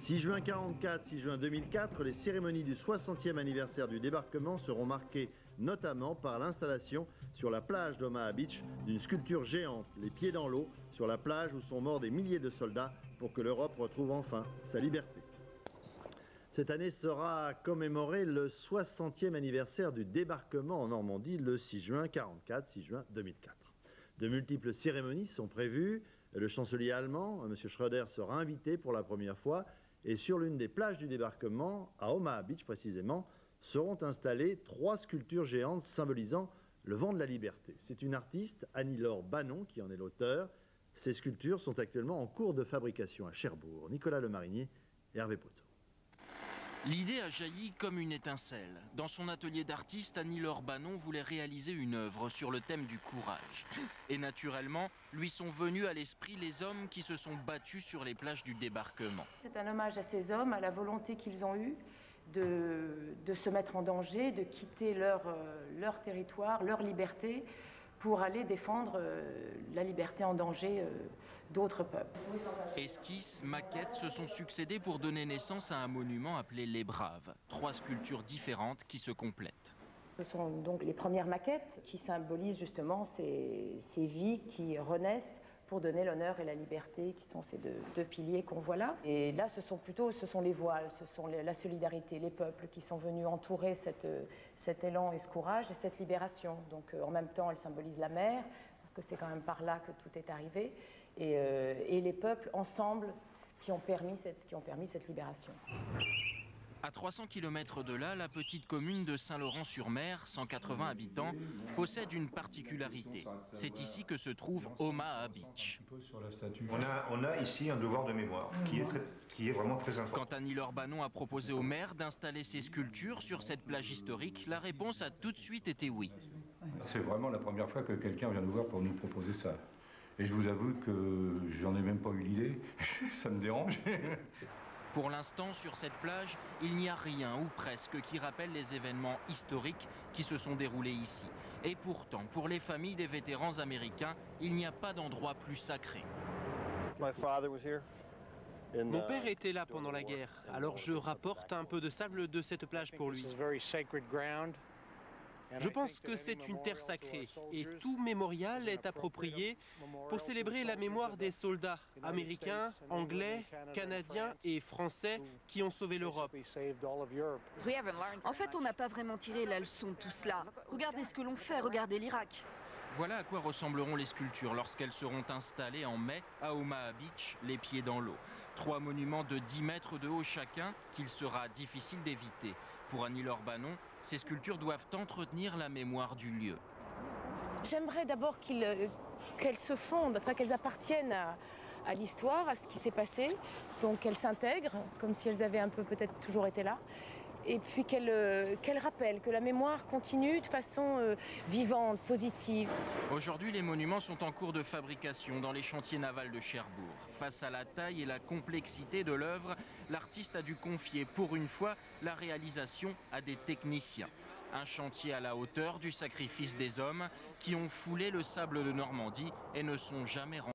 6 juin 1944, 6 juin 2004, les cérémonies du 60e anniversaire du débarquement seront marquées notamment par l'installation sur la plage d'Omaha Beach d'une sculpture géante, les pieds dans l'eau, sur la plage où sont morts des milliers de soldats pour que l'Europe retrouve enfin sa liberté. Cette année sera commémoré le 60e anniversaire du débarquement en Normandie le 6 juin 1944, 6 juin 2004. De multiples cérémonies sont prévues. Le chancelier allemand, M. Schröder, sera invité pour la première fois. Et sur l'une des plages du débarquement, à Omaha Beach précisément, seront installées 3 sculptures géantes symbolisant le vent de la liberté. C'est une artiste, Annie-Laure Banon, qui en est l'auteur. Ces sculptures sont actuellement en cours de fabrication à Cherbourg. Nicolas Lemarinier et Hervé Pozzo. L'idée a jailli comme une étincelle. Dans son atelier d'artiste, Annie-Laure Banon voulait réaliser une œuvre sur le thème du courage. Et naturellement, lui sont venus à l'esprit les hommes qui se sont battus sur les plages du débarquement. C'est un hommage à ces hommes, à la volonté qu'ils ont eue de se mettre en danger, de quitter leur territoire, leur liberté, pour aller défendre la liberté en danger d'autres peuples. Esquisses, maquettes se sont succédées pour donner naissance à un monument appelé Les Braves. 3 sculptures différentes qui se complètent. Ce sont donc les premières maquettes qui symbolisent justement ces vies qui renaissent pour donner l'honneur et la liberté, qui sont ces deux piliers qu'on voit là. Et là, ce sont les voiles, ce sont la solidarité, les peuples qui sont venus entourer cet élan et ce courage et cette libération. Donc en même temps, elle symbolise la mer, parce que c'est quand même par là que tout est arrivé, et les peuples ensemble qui ont permis cette libération. À 300 km de là, la petite commune de Saint-Laurent-sur-Mer, 180 habitants, possède une particularité. C'est ici que se trouve Omaha Beach. On a ici un devoir de mémoire qui est vraiment très important. Quand Annie-Laure Banon a proposé au maire d'installer ses sculptures sur cette plage historique, la réponse a tout de suite été oui. C'est vraiment la première fois que quelqu'un vient nous voir pour nous proposer ça. Et je vous avoue que j'en ai même pas eu l'idée, ça me dérange. Pour l'instant, sur cette plage, il n'y a rien, ou presque, qui rappelle les événements historiques qui se sont déroulés ici. Et pourtant, pour les familles des vétérans américains, il n'y a pas d'endroit plus sacré. Mon père était là pendant la guerre, alors je rapporte un peu de sable de cette plage pour lui. Je pense que c'est une terre sacrée et tout mémorial est approprié pour célébrer la mémoire des soldats américains, anglais, canadiens et français qui ont sauvé l'Europe. En fait, on n'a pas vraiment tiré la leçon de tout cela. Regardez ce que l'on fait, regardez l'Irak. Voilà à quoi ressembleront les sculptures lorsqu'elles seront installées en mai à Omaha Beach, les pieds dans l'eau. 3 monuments de 10 mètres de haut chacun qu'il sera difficile d'éviter. Pour Annie-Laure Banon, ces sculptures doivent entretenir la mémoire du lieu. J'aimerais d'abord qu'elles se fondent, enfin qu'elles appartiennent à l'histoire, à ce qui s'est passé, donc qu'elles s'intègrent, comme si elles avaient un peu peut-être toujours été là. Et puis qu'elle rappelle que la mémoire continue de façon vivante, positive. Aujourd'hui, les monuments sont en cours de fabrication dans les chantiers navals de Cherbourg. Face à la taille et la complexité de l'œuvre, l'artiste a dû confier pour une fois la réalisation à des techniciens. Un chantier à la hauteur du sacrifice des hommes qui ont foulé le sable de Normandie et ne sont jamais rentrés.